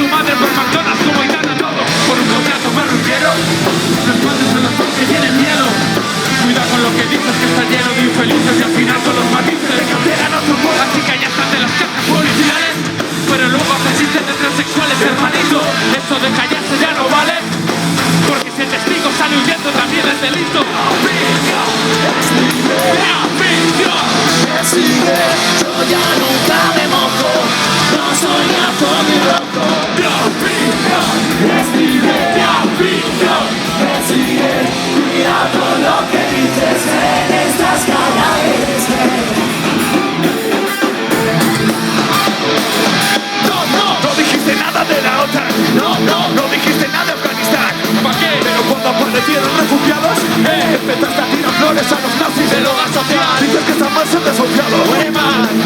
tu madre por McDonald's como Aitana todo. Por un contrato marrullero. Los padres son los que tienen miedo. Cuida con lo que dices que está lleno de infelices y al final con los matices te cancelan otro gol. Así que ya están de las cajas policiales. Pero luego persisten de transexuales, hermanito. Eso de callarse ya no vale. Porque si el testigo sale huyendo también es delito. Yo ya nunca me mojo, no soy gato ni loco. Cuidado con lo que dices en estas calles. No dijiste nada de la OTAN. No dijiste nada de Afganistán. ¿Para qué? Pero cuando aparecieron refugiados, empezaste a tirar flores a los nazis del hogar social. Dices que está mal ser desociado,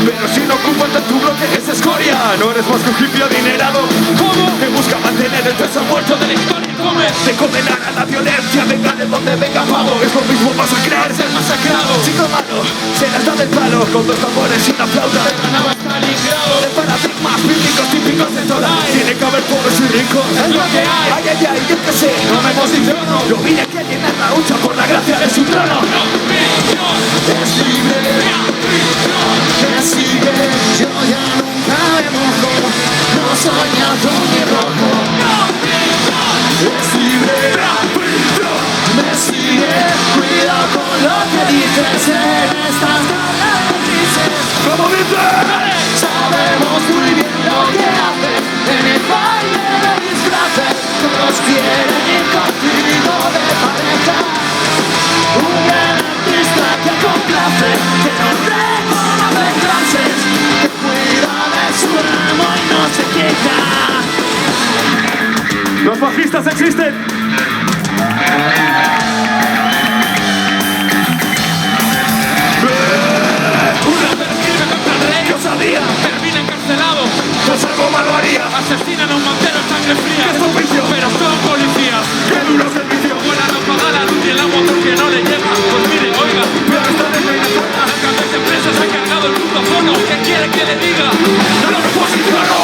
pero si no ocupas de tu bloque es escoria. No eres más que un hippie adinerado. ¿Cómo? Que busca mantener el peso muerto de la historia. Come. De condenar a la violencia, venga de donde venga pavo. Es lo mismo masacrar, ser masacrado. Chico malo, se las da del palo con dos tambores y una flauta. Ganaba Stalingrado. De paradigmas bíblicos típicos de Toray. Tiene que haber pobres y ricos. Es lo que hay. Ay, yo qué sé, no me posiciono. Yo vine aquí a llenar la hucha por la gracia de su trono. Es libre, yo ya nunca me mojo, no soy gato ni rojo. Es libre, me sigue, cuidado con lo que dices en estas calles. ¿Cómo dice? Sabemos muy bien lo que haces en el baile de disfraces. Todos quieren ir contigo de pareja. Un gran artista que complace, que no reconoce clases, que cuida de su amo y no se queja. Los fascistas existen. Yo sabía, Termina encarcelado. pues algo malo haría. Asesinan a un mantero en sangre fría. ¡Qué suplicio! Pero son policías. ¡Qué duro servicio! Buena no paga la luz y el agua porque no le llega. Pues mire, oiga, Pero está de Venezuela. las grandes empresas han cargado el mundo fono. ¿Qué quiere que le diga? ¡No me posiciono!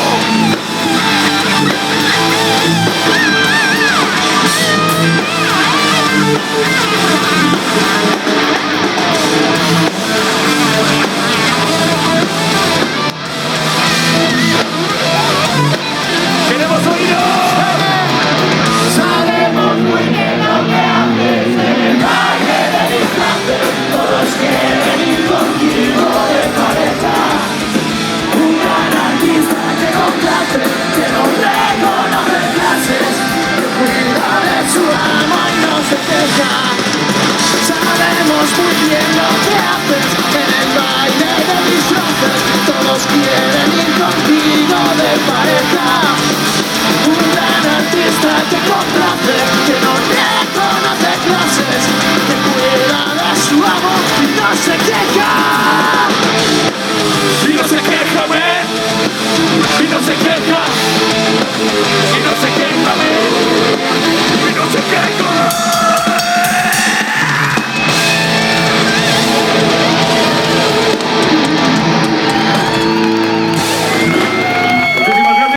¡Queremos oídos! Sabemos muy bien lo que haces en el baile de disfraces. Todos quieren ir contigo de pareja. Un gran artista que complace, que no reconoce clases, que cuida de su alma y no se queja. Sabemos muy bien lo que haces en el baile de disfraces. Todos quieren ir contigo de pareja. Un gran artista que complace, que no reconoce clases, que cuida de su amor y no se queja. Y no se queja, man. Y no se queja. Y no